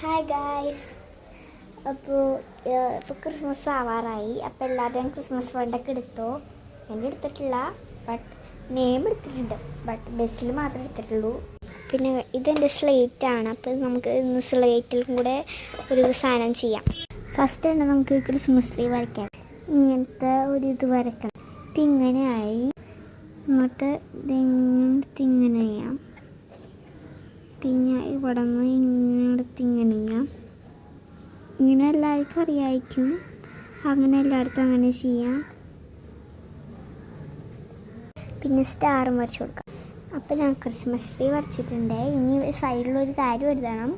Hi guys. അപ്പോൾ Christmas ആവാറായി. അപ്പോൾ എല്ലാവരും ക്രിസ്മസ് ഫണ്ടൊക്കെ എടുത്തോ? എൻ്റെ എടുത്തിട്ടില്ല, ബട്ട് നെയിം എടുത്തിട്ടുണ്ട്. ബട്ട് ബസ്സിൽ മാത്രമേ എടുത്തിട്ടുള്ളൂ. പിന്നെ ഇതെൻ്റെ സ്ലേറ്റാണ്. അപ്പോൾ നമുക്ക് ഇന്ന് സ്ലേറ്റിൽ കൂടെ ഒരു സാധനം ചെയ്യാം. ഫസ്റ്റ് തന്നെ നമുക്ക് ക്രിസ്മസ് ട്രീ വരയ്ക്കാം. ഇങ്ങനത്തെ ഒരു ഇത് വരയ്ക്കണം. ഇപ്പം ഇങ്ങനെയായി. എന്നിട്ട് ഇങ്ങനെ ചെയ്യാം. പിന്നെ ഇവിടെ നിന്ന് ഇങ്ങോട്ട് ഇങ്ങനെ ചെയ്യാം. ഇങ്ങനെ എല്ലാവർക്കും അറിയാമായിരിക്കും. അങ്ങനെ എല്ലായിടത്തും അങ്ങനെ ചെയ്യാം. പിന്നെ സ്റ്റാർ വരച്ച് കൊടുക്കാം. അപ്പോൾ ഞാൻ ക്രിസ്മസ് ട്രീ വരച്ചിട്ടുണ്ട്. ഇനി സൈഡിലൊരു കാര്യം എഴുതണം.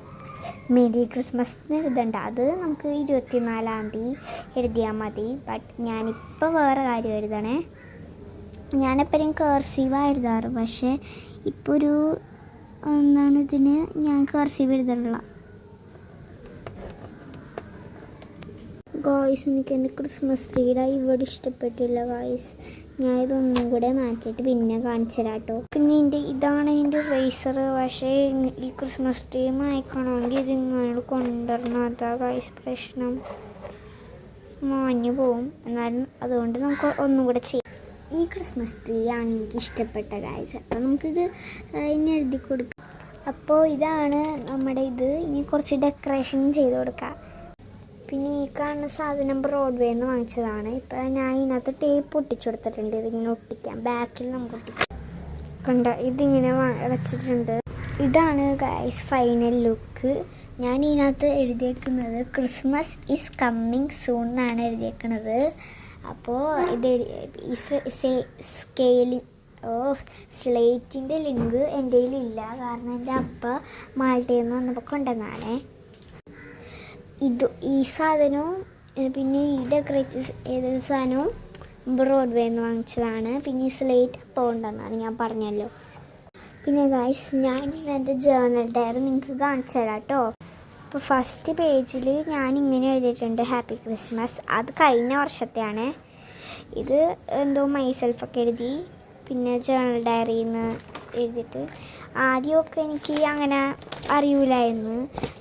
മെരി ക്രിസ്മസ് എഴുതണ്ട, അത് നമുക്ക് 24-ാം തീയതി എഴുതിയാൽ മതി. ബട്ട് ഞാനിപ്പോൾ വേറെ കാര്യം എഴുതണേ. ഞാനെപ്പോഴും കർസീവാണ് എഴുതാറ്, പക്ഷേ ഇപ്പോൾ ഇതിന് ഞാൻ കർസീവ് എഴുതാറില്ല. ഗായ്സ്, എനിക്ക് എൻ്റെ ക്രിസ്മസ് ട്രീയുടെ ഇവിടെ ഇഷ്ടപ്പെട്ടില്ല ഗായ്സ്. ഞാൻ ഇതൊന്നും കൂടെ മാറ്റിയിട്ട് പിന്നെ കാണിച്ചു തരാം കേട്ടോ. പിന്നെ ഇതാണ് എൻ്റെ റേസർ. പക്ഷേ ഈ ക്രിസ്മസ് ട്രീ മായ്ക്കണമെങ്കിൽ ഇത് നിങ്ങൾ കൊണ്ടുവരണം. അതാ ഗായ്സ് പ്രശ്നം. മാഞ്ഞു പോവും. എന്നാലും അതുകൊണ്ട് നമുക്ക് ഒന്നും കൂടെ ചെയ്യാം. ഈ ക്രിസ്മസ് ട്രീ ആണ് എനിക്ക് ഇഷ്ടപ്പെട്ട ഗായ്സ്. അപ്പോൾ നമുക്കിത് ഇനി എഴുതി കൊടുക്കാം. അപ്പോൾ ഇതാണ് നമ്മുടെ ഇത്. ഇനി കുറച്ച് ഡെക്കറേഷൻ ചെയ്ത് കൊടുക്കാം. പിന്നെ ഈ കാണുന്ന സാധനം ബ്രോഡ്വേന്ന് വാങ്ങിച്ചതാണ്. ഇപ്പം ഞാൻ ഇതിനകത്ത് ടേപ്പ് ഒട്ടിച്ചു കൊടുത്തിട്ടുണ്ട്. ഇതിങ്ങനെ ഒട്ടിക്കാം. ബാക്കിൽ നമുക്ക് ഒട്ടിക്കാം. കണ്ട, ഇതിങ്ങനെ വെച്ചിട്ടുണ്ട്. ഇതാണ് ഗൈസ് ഫൈനൽ ലുക്ക്. ഞാൻ ഇതിനകത്ത് എഴുതിയേക്കുന്നത് ക്രിസ്മസ് ഈസ് കമ്മിങ് സൂൺ എന്നാണ് എഴുതിയേക്കുന്നത്. അപ്പോൾ ഇത് സ്ലേറ്റിൻ്റെ ലിങ്ക് എൻ്റെ കയ്യിലില്ല. കാരണം എൻ്റെ അപ്പ മാൾട്ടയിൽ നിന്ന് വന്നപ്പോൾ കൊണ്ടുവന്നാണേ. ഈ സാധനവും പിന്നെ ഈ ഡെക്കറേറ്റ് ഏത് സാധനവും ബ്രോഡ്വേന്ന് വാങ്ങിച്ചതാണ്. പിന്നെ ഈ സ്ലേറ്റ് അപ്പോൾ കൊണ്ടുവന്നാണ്, ഞാൻ പറഞ്ഞല്ലോ. പിന്നെ ഗായ്സ്, ഞാൻ എൻ്റെ ജേർണൽ ഡയറി നിങ്ങൾക്ക് കാണിച്ചു തരാം കേട്ടോ. അപ്പോൾ ഫസ്റ്റ് പേജിൽ ഞാൻ ഇങ്ങനെ എഴുതിയിട്ടുണ്ട് ഹാപ്പി ക്രിസ്മസ്. അത് കഴിഞ്ഞ വർഷത്തെയാണ്. ഇത് എന്തോ മൈസെൽഫൊക്കെ എഴുതി. പിന്നെ ജേർണൽ ഡയറിയിൽ നിന്ന് എഴുതിയിട്ട് ആദ്യമൊക്കെ എനിക്ക് അങ്ങനെ അറിയില്ലായിരുന്നു.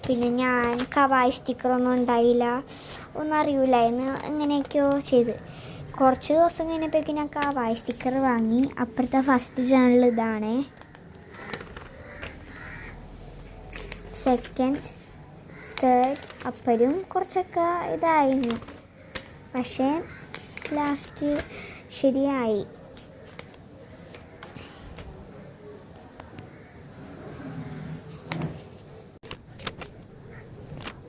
പിന്നെ ഞാൻ കവായ് സ്റ്റിക്കറൊന്നും ഉണ്ടായില്ല, ഒന്നും അറിയില്ലായിരുന്നു. അങ്ങനെയൊക്കെയോ ചെയ്ത് കുറച്ച് ദിവസം കഴിഞ്ഞപ്പോഴേക്കും ഞാൻ കവായ് സ്റ്റിക്കർ വാങ്ങി. അപ്പുറത്തെ ഫസ്റ്റ് ജേർണൽ ഇതാണ്. സെക്കൻഡ്, തേർഡ് അപ്പരും കുറച്ചൊക്കെ ഇതായിരുന്നു. പക്ഷേ ലാസ്റ്റ് ശരിയായി.